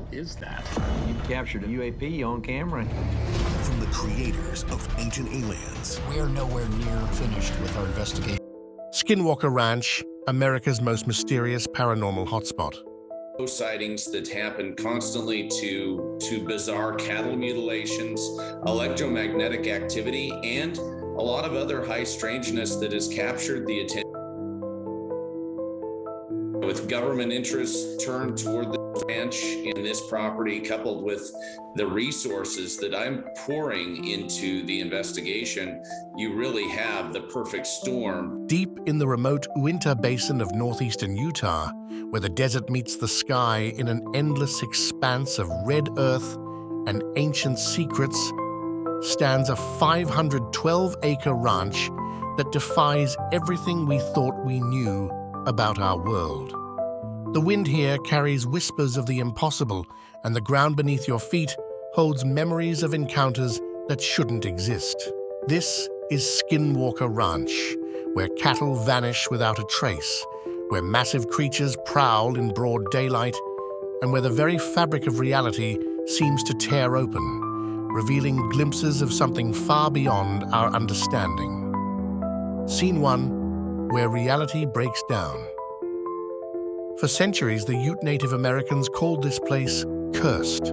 hell is that? You captured a UAP on camera. From the creators of Ancient Aliens. We are nowhere near finished with our investigation. Skinwalker Ranch, America's most mysterious paranormal hotspot. Sightings that happen constantly to bizarre cattle mutilations, electromagnetic activity, and a lot of other high strangeness that has captured the attention. With government interests turned toward the ranch and this property, coupled with the resources that I'm pouring into the investigation, you really have the perfect storm. Deep in the remote Uintah Basin of northeastern Utah, where the desert meets the sky in an endless expanse of red earth and ancient secrets, stands a 512-acre ranch that defies everything we thought we knew about our world. The wind here carries whispers of the impossible, and the ground beneath your feet holds memories of encounters that shouldn't exist. This is Skinwalker Ranch, where cattle vanish without a trace, where massive creatures prowl in broad daylight, and where the very fabric of reality seems to tear open, revealing glimpses of something far beyond our understanding. Scene 1, where reality breaks down. For centuries, the Ute Native Americans called this place cursed,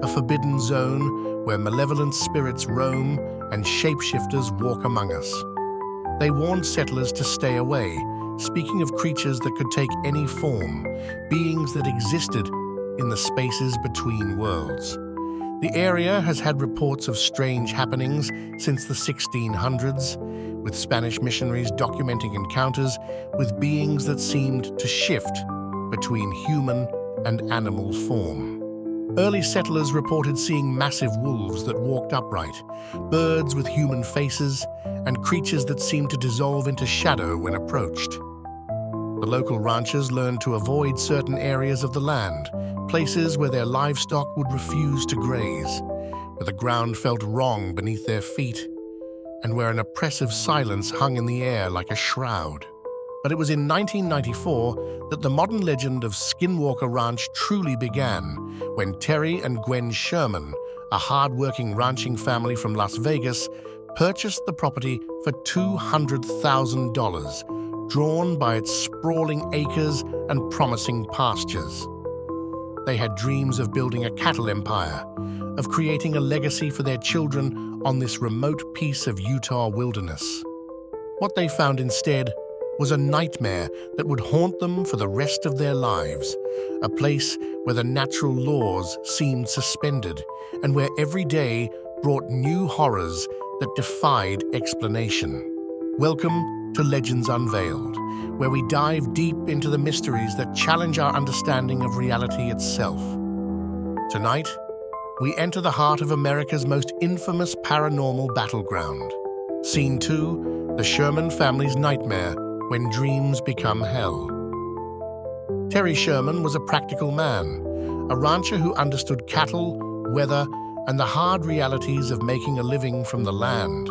a forbidden zone where malevolent spirits roam and shapeshifters walk among us. They warned settlers to stay away, speaking of creatures that could take any form, beings that existed in the spaces between worlds. The area has had reports of strange happenings since the 1600s, with Spanish missionaries documenting encounters with beings that seemed to shift between human and animal form. Early settlers reported seeing massive wolves that walked upright, birds with human faces, and creatures that seemed to dissolve into shadow when approached. The local ranchers learned to avoid certain areas of the land, places where their livestock would refuse to graze, where the ground felt wrong beneath their feet, and where an oppressive silence hung in the air like a shroud. But it was in 1994 that the modern legend of Skinwalker Ranch truly began, when Terry and Gwen Sherman, a hard-working ranching family from Las Vegas, purchased the property for $200,000, drawn by its sprawling acres and promising pastures. They had dreams of building a cattle empire, of creating a legacy for their children on this remote piece of Utah wilderness. What they found instead was a nightmare that would haunt them for the rest of their lives, a place where the natural laws seemed suspended and where every day brought new horrors that defied explanation. Welcome to Legends Unveiled, where we dive deep into the mysteries that challenge our understanding of reality itself. Tonight, we enter the heart of America's most infamous paranormal battleground. Scene 2, the Sherman family's nightmare when dreams become hell. Terry Sherman was a practical man, a rancher who understood cattle, weather, and the hard realities of making a living from the land.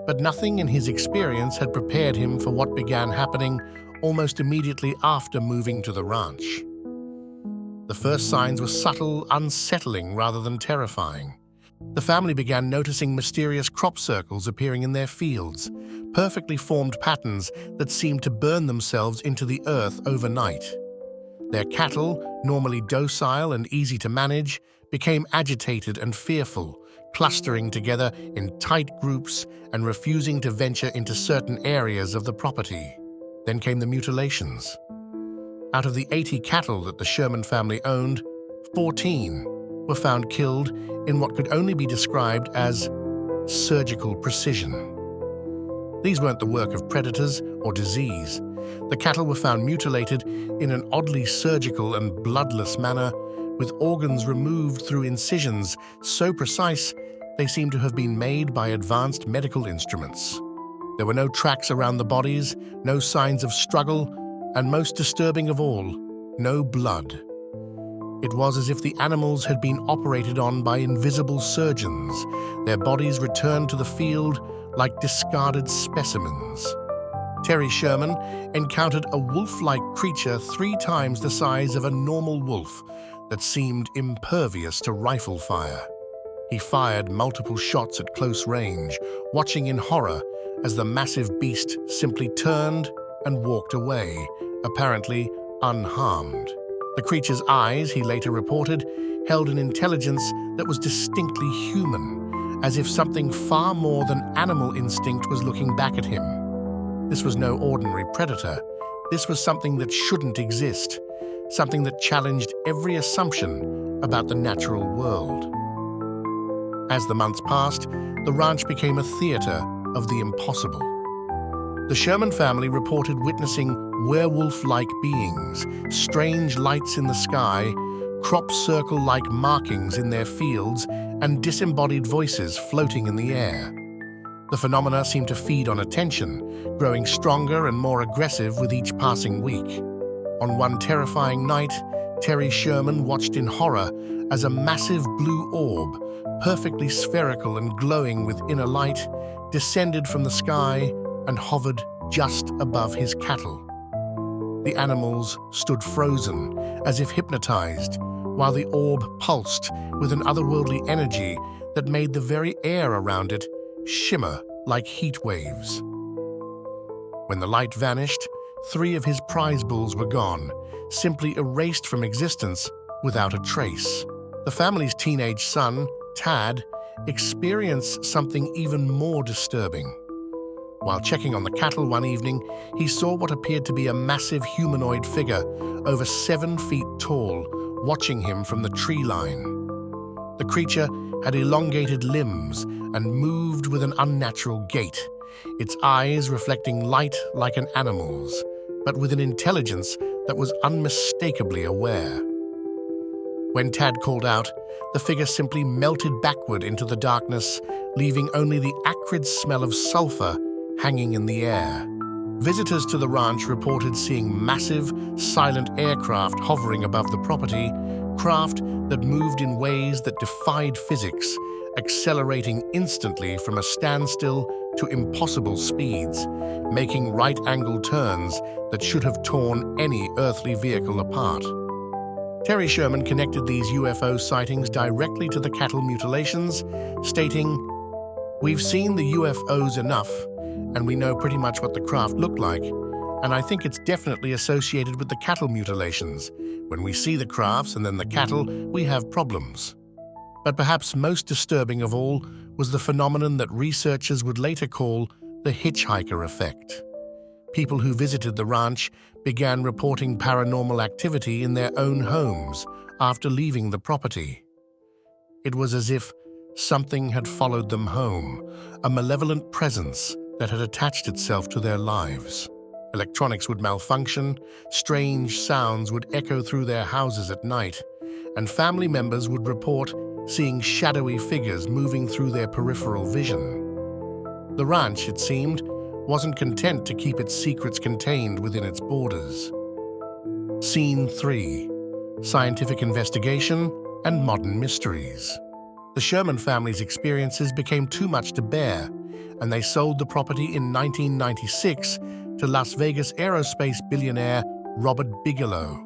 But nothing in his experience had prepared him for what began happening almost immediately after moving to the ranch. The first signs were subtle, unsettling rather than terrifying. The family began noticing mysterious crop circles appearing in their fields, perfectly formed patterns that seemed to burn themselves into the earth overnight. Their cattle, normally docile and easy to manage, became agitated and fearful, clustering together in tight groups and refusing to venture into certain areas of the property. Then came the mutilations. Out of the 80 cattle that the Sherman family owned, 14 were found killed in what could only be described as surgical precision. These weren't the work of predators or disease. The cattle were found mutilated in an oddly surgical and bloodless manner, with organs removed through incisions so precise they seemed to have been made by advanced medical instruments. There were no tracks around the bodies, no signs of struggle, and most disturbing of all, no blood. It was as if the animals had been operated on by invisible surgeons, their bodies returned to the field like discarded specimens. Terry Sherman encountered a wolf-like creature 3 times the size of a normal wolf that seemed impervious to rifle fire. He fired multiple shots at close range, watching in horror as the massive beast simply turned and walked away, apparently unharmed. The creature's eyes, he later reported, held an intelligence that was distinctly human, as if something far more than animal instinct was looking back at him. This was no ordinary predator. This was something that shouldn't exist, something that challenged every assumption about the natural world. As the months passed, the ranch became a theater of the impossible. The Sherman family reported witnessing werewolf-like beings, strange lights in the sky, crop circle-like markings in their fields, and disembodied voices floating in the air. The phenomena seemed to feed on attention, growing stronger and more aggressive with each passing week. On one terrifying night, Terry Sherman watched in horror as a massive blue orb, perfectly spherical and glowing with inner light, descended from the sky and hovered just above his cattle. The animals stood frozen, as if hypnotized, while the orb pulsed with an otherworldly energy that made the very air around it shimmer like heat waves. When the light vanished, 3 of his prize bulls were gone, simply erased from existence without a trace. The family's teenage son, Tad, experienced something even more disturbing. While checking on the cattle one evening, he saw what appeared to be a massive humanoid figure, over 7 feet tall, watching him from the tree line. The creature had elongated limbs and moved with an unnatural gait, its eyes reflecting light like an animal's, but with an intelligence that was unmistakably aware. When Tad called out, the figure simply melted backward into the darkness, leaving only the acrid smell of sulfur hanging in the air. Visitors to the ranch reported seeing massive, silent aircraft hovering above the property, craft that moved in ways that defied physics, accelerating instantly from a standstill to impossible speeds, making right-angled turns that should have torn any earthly vehicle apart. Terry Sherman connected these UFO sightings directly to the cattle mutilations, stating, "We've seen the UFOs enough, and we know pretty much what the craft looked like, and I think it's definitely associated with the cattle mutilations. When we see the crafts and then the cattle, we have problems." But perhaps most disturbing of all was the phenomenon that researchers would later call the hitchhiker effect. People who visited the ranch began reporting paranormal activity in their own homes after leaving the property. It was as if something had followed them home, a malevolent presence that had attached itself to their lives. Electronics would malfunction, strange sounds would echo through their houses at night, and family members would report seeing shadowy figures moving through their peripheral vision. The ranch, it seemed, wasn't content to keep its secrets contained within its borders. Scene 3: Scientific Investigation and Modern Mysteries. The Sherman family's experiences became too much to bear, and they sold the property in 1996 to Las Vegas aerospace billionaire Robert Bigelow.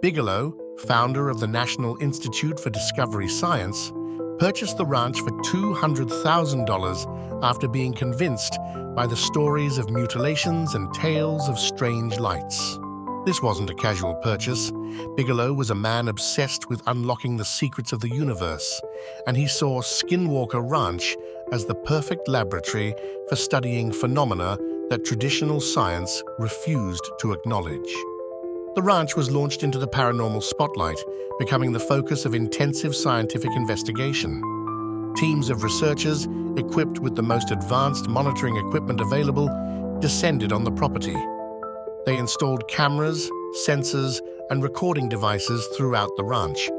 Bigelow, founder of the National Institute for Discovery Science, purchased the ranch for $200,000 after being convinced by the stories of mutilations and tales of strange lights. This wasn't a casual purchase. Bigelow was a man obsessed with unlocking the secrets of the universe, and he saw Skinwalker Ranch as the perfect laboratory for studying phenomena that traditional science refused to acknowledge. The ranch was launched into the paranormal spotlight, becoming the focus of intensive scientific investigation. Teams of researchers, equipped with the most advanced monitoring equipment available, descended on the property. They installed cameras, sensors, and recording devices throughout the ranch,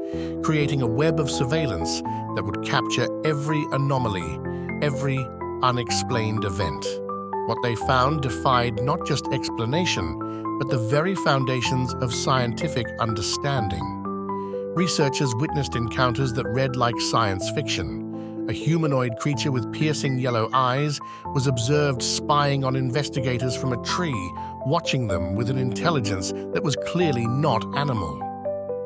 creating a web of surveillance that would capture every anomaly, every unexplained event. What they found defied not just explanation, but the very foundations of scientific understanding. Researchers witnessed encounters that read like science fiction. A humanoid creature with piercing yellow eyes was observed spying on investigators from a tree, watching them with an intelligence that was clearly not animal.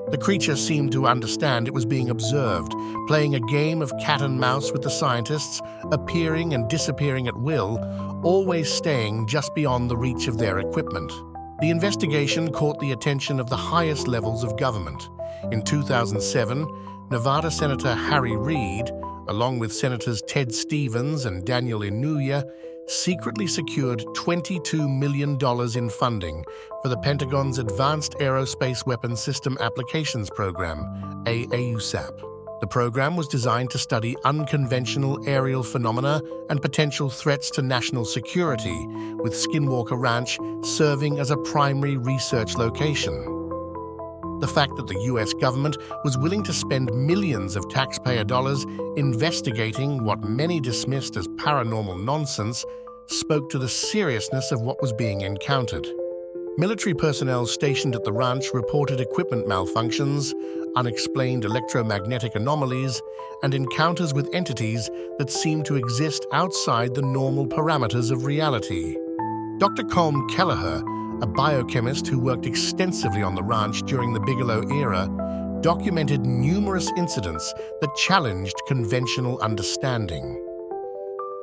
The creature seemed to understand it was being observed, playing a game of cat and mouse with the scientists, appearing and disappearing at will, always staying just beyond the reach of their equipment. The investigation caught the attention of the highest levels of government. In 2007, Nevada Senator Harry Reid, along with Senators Ted Stevens and Daniel Inouye, secretly secured $22 million in funding for the Pentagon's Advanced Aerospace Weapons System Applications Program, AAUSAP. The program was designed to study unconventional aerial phenomena and potential threats to national security, with Skinwalker Ranch serving as a primary research location. The fact that the US government was willing to spend millions of taxpayer dollars investigating what many dismissed as paranormal nonsense spoke to the seriousness of what was being encountered. Military personnel stationed at the ranch reported equipment malfunctions, unexplained electromagnetic anomalies, and encounters with entities that seemed to exist outside the normal parameters of reality. Dr. Colm Kelleher, a biochemist who worked extensively on the ranch during the Bigelow era, documented numerous incidents that challenged conventional understanding.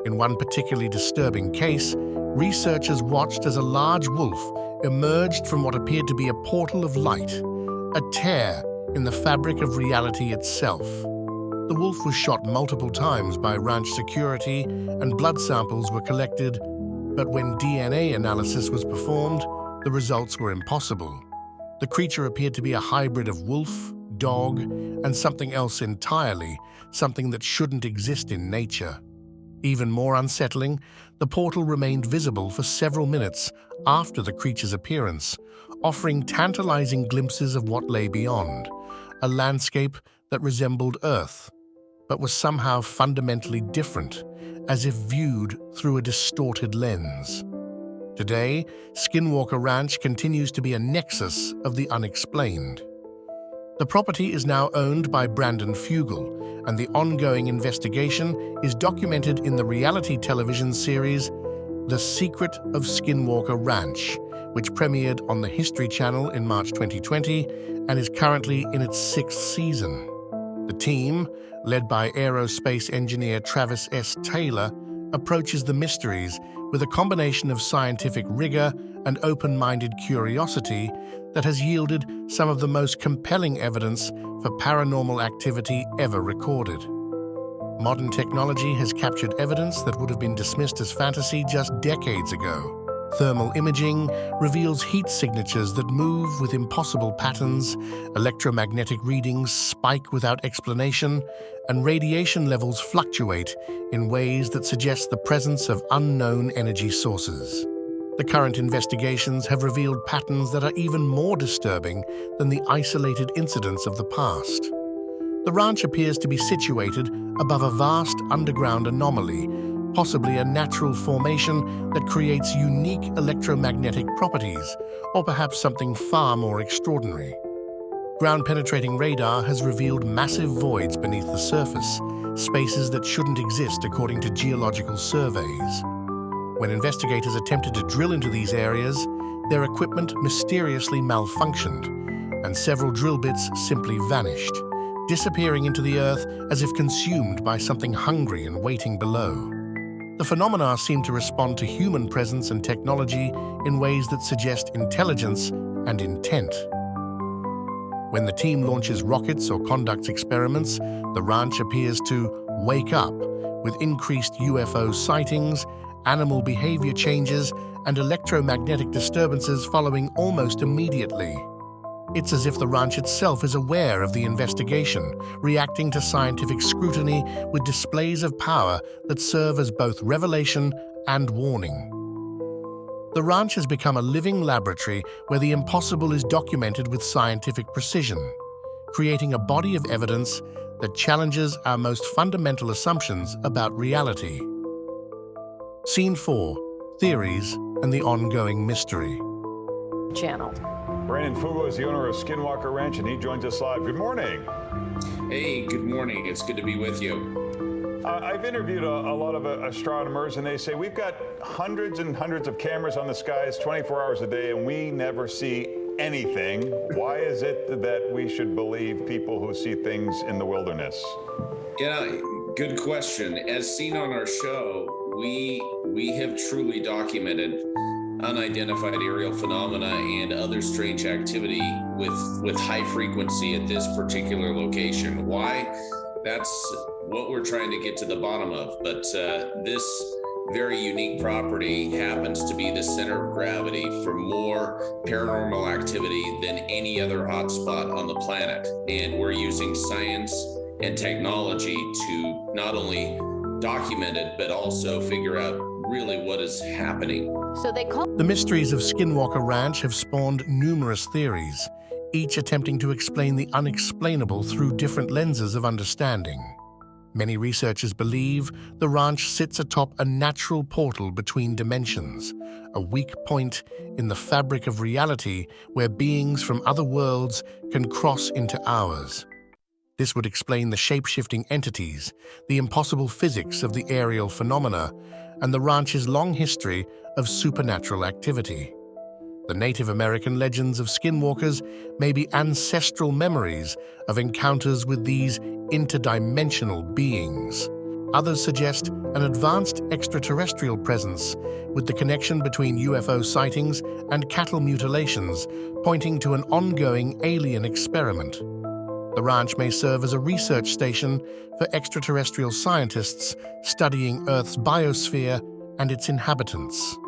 In one particularly disturbing case, researchers watched as a large wolf emerged from what appeared to be a portal of light, a tear in the fabric of reality itself. The wolf was shot multiple times by ranch security and blood samples were collected, but when DNA analysis was performed, the results were impossible. The creature appeared to be a hybrid of wolf, dog, and something else entirely, something that shouldn't exist in nature. Even more unsettling, the portal remained visible for several minutes after the creature's appearance, offering tantalizing glimpses of what lay beyond, a landscape that resembled Earth, but was somehow fundamentally different, as if viewed through a distorted lens. Today, Skinwalker Ranch continues to be a nexus of the unexplained. The property is now owned by Brandon Fugel, and the ongoing investigation is documented in the reality television series The Secret of Skinwalker Ranch, which premiered on the History Channel in March 2020 and is currently in its 6th season. The team, led by aerospace engineer Travis S. Taylor, approaches the mysteries with a combination of scientific rigor and open-minded curiosity that has yielded some of the most compelling evidence for paranormal activity ever recorded. Modern technology has captured evidence that would have been dismissed as fantasy just decades ago. Thermal imaging reveals heat signatures that move with impossible patterns, electromagnetic readings spike without explanation, and radiation levels fluctuate in ways that suggest the presence of unknown energy sources. The current investigations have revealed patterns that are even more disturbing than the isolated incidents of the past. The ranch appears to be situated above a vast underground anomaly, possibly a natural formation that creates unique electromagnetic properties, or perhaps something far more extraordinary. Ground-penetrating radar has revealed massive voids beneath the surface, spaces that shouldn't exist according to geological surveys. When investigators attempted to drill into these areas, their equipment mysteriously malfunctioned, and several drill bits simply vanished, disappearing into the earth as if consumed by something hungry and waiting below. The phenomena seem to respond to human presence and technology in ways that suggest intelligence and intent. When the team launches rockets or conducts experiments, the ranch appears to wake up with increased UFO sightings, animal behavior changes, and electromagnetic disturbances following almost immediately. It's as if the ranch itself is aware of the investigation, reacting to scientific scrutiny with displays of power that serve as both revelation and warning. The ranch has become a living laboratory where the impossible is documented with scientific precision, creating a body of evidence that challenges our most fundamental assumptions about reality. Scene 4: Theories and the Ongoing Mystery. Channel. Brandon Fugel is the owner of Skinwalker Ranch, and he joins us live. Good morning. Hey, good morning. It's good to be with you. I've interviewed a lot of astronomers, and they say we've got hundreds and hundreds of cameras on the skies 24 hours a day, and we never see anything. Why is it that we should believe people who see things in the wilderness? Yeah, good question. As seen on our show, we have truly documented unidentified aerial phenomena and other strange activity with high frequency at this particular location. Why? That's what we're trying to get to the bottom of. But this very unique property happens to be the center of gravity for more paranormal activity than any other hotspot on the planet. And we're using science and technology to not only document it, but also figure out really what is happening. The mysteries of Skinwalker Ranch have spawned numerous theories, each attempting to explain the unexplainable through different lenses of understanding. Many researchers believe the ranch sits atop a natural portal between dimensions, a weak point in the fabric of reality where beings from other worlds can cross into ours. This would explain the shape-shifting entities, the impossible physics of the aerial phenomena, and the ranch's long history of supernatural activity. The Native American legends of skinwalkers may be ancestral memories of encounters with these interdimensional beings. Others suggest an advanced extraterrestrial presence, with the connection between UFO sightings and cattle mutilations pointing to an ongoing alien experiment. The ranch may serve as a research station for extraterrestrial scientists studying Earth's biosphere and its inhabitants.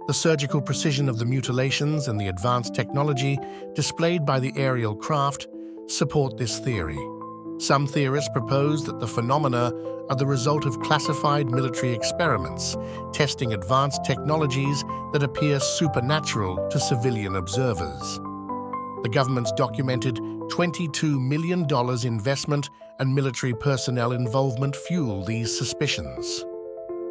The surgical precision of the mutilations and the advanced technology displayed by the aerial craft support this theory. Some theorists propose that the phenomena are the result of classified military experiments, testing advanced technologies that appear supernatural to civilian observers. The government's documented $22 million investment and military personnel involvement fuel these suspicions.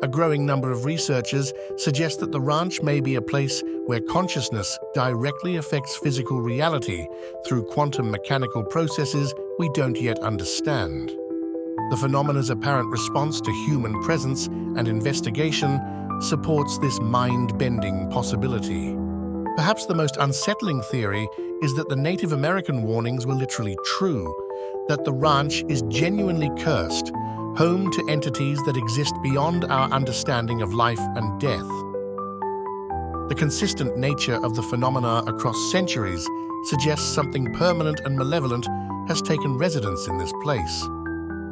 A growing number of researchers suggest that the ranch may be a place where consciousness directly affects physical reality through quantum mechanical processes we don't yet understand. The phenomena's apparent response to human presence and investigation supports this mind-bending possibility. Perhaps the most unsettling theory is that the Native American warnings were literally true, that the ranch is genuinely cursed, home to entities that exist beyond our understanding of life and death. The consistent nature of the phenomena across centuries suggests something permanent and malevolent has taken residence in this place.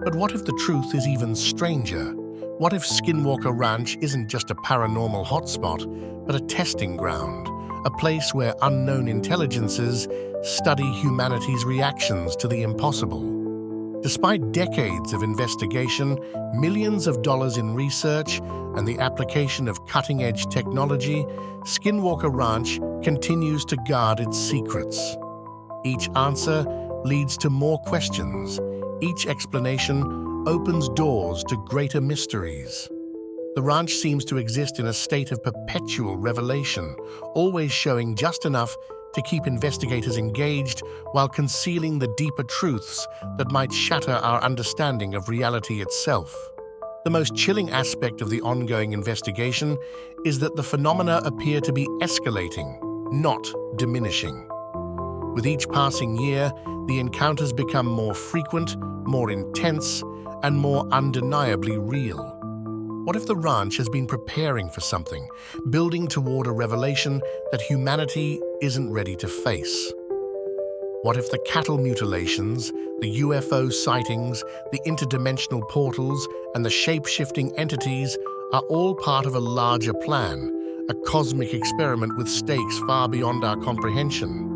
But what if the truth is even stranger? What if Skinwalker Ranch isn't just a paranormal hotspot, but a testing ground, a place where unknown intelligences study humanity's reactions to the impossible? Despite decades of investigation, millions of dollars in research, and the application of cutting-edge technology, Skinwalker Ranch continues to guard its secrets. Each answer leads to more questions. Each explanation opens doors to greater mysteries. The ranch seems to exist in a state of perpetual revelation, always showing just enough to keep investigators engaged while concealing the deeper truths that might shatter our understanding of reality itself. The most chilling aspect of the ongoing investigation is that the phenomena appear to be escalating, not diminishing. With each passing year, the encounters become more frequent, more intense, and more undeniably real. What if the ranch has been preparing for something, building toward a revelation that humanity isn't ready to face? What if the cattle mutilations, the UFO sightings, the interdimensional portals, and the shape-shifting entities are all part of a larger plan, a cosmic experiment with stakes far beyond our comprehension?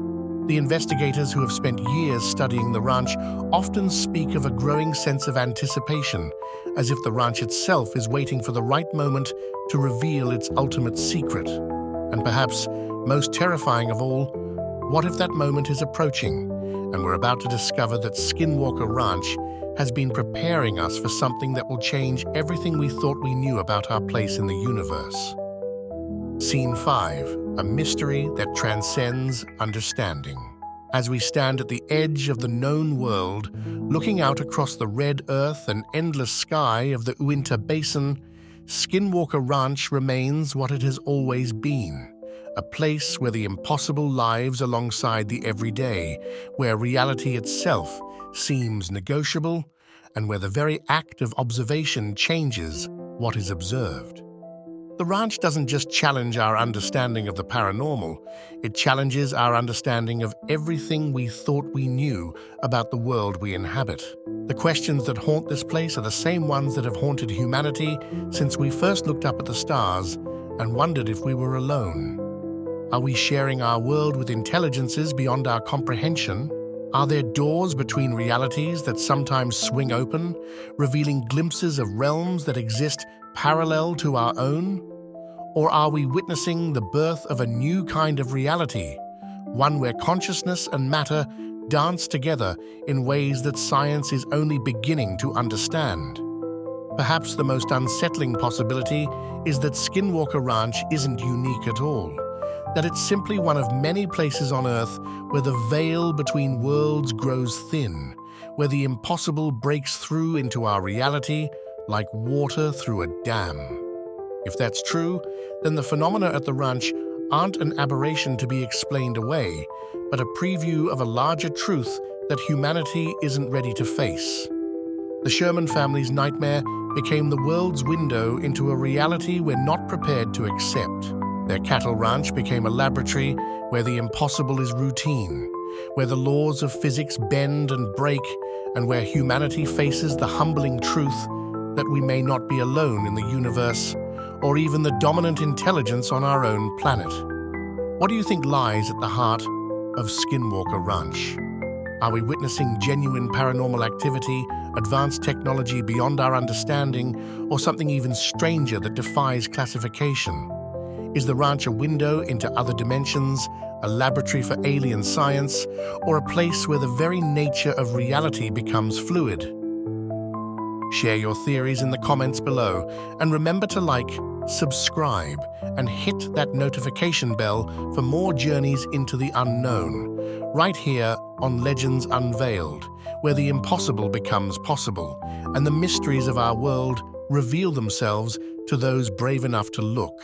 The investigators who have spent years studying the ranch often speak of a growing sense of anticipation, as if the ranch itself is waiting for the right moment to reveal its ultimate secret. And perhaps most terrifying of all, what if that moment is approaching, and we're about to discover that Skinwalker Ranch has been preparing us for something that will change everything we thought we knew about our place in the universe? Scene 5, a mystery that transcends understanding. As we stand at the edge of the known world, looking out across the red earth and endless sky of the Uintah Basin, Skinwalker Ranch remains what it has always been, a place where the impossible lives alongside the everyday, where reality itself seems negotiable, and where the very act of observation changes what is observed. The ranch doesn't just challenge our understanding of the paranormal, it challenges our understanding of everything we thought we knew about the world we inhabit. The questions that haunt this place are the same ones that have haunted humanity since we first looked up at the stars and wondered if we were alone. Are we sharing our world with intelligences beyond our comprehension? Are there doors between realities that sometimes swing open, revealing glimpses of realms that exist parallel to our own? Or are we witnessing the birth of a new kind of reality, one where consciousness and matter dance together in ways that science is only beginning to understand? Perhaps the most unsettling possibility is that Skinwalker Ranch isn't unique at all, that it's simply one of many places on Earth where the veil between worlds grows thin, where the impossible breaks through into our reality like water through a dam. If that's true, then the phenomena at the ranch aren't an aberration to be explained away, but a preview of a larger truth that humanity isn't ready to face. The Sherman family's nightmare became the world's window into a reality we're not prepared to accept. Their cattle ranch became a laboratory where the impossible is routine, where the laws of physics bend and break, and where humanity faces the humbling truth that we may not be alone in the universe, or even the dominant intelligence on our own planet. What do you think lies at the heart of Skinwalker Ranch? Are we witnessing genuine paranormal activity, advanced technology beyond our understanding, or something even stranger that defies classification? Is the ranch a window into other dimensions, a laboratory for alien science, or a place where the very nature of reality becomes fluid? Share your theories in the comments below, and remember to like, subscribe, and hit that notification bell for more journeys into the unknown, right here on Legends Unveiled, where the impossible becomes possible, and the mysteries of our world reveal themselves to those brave enough to look.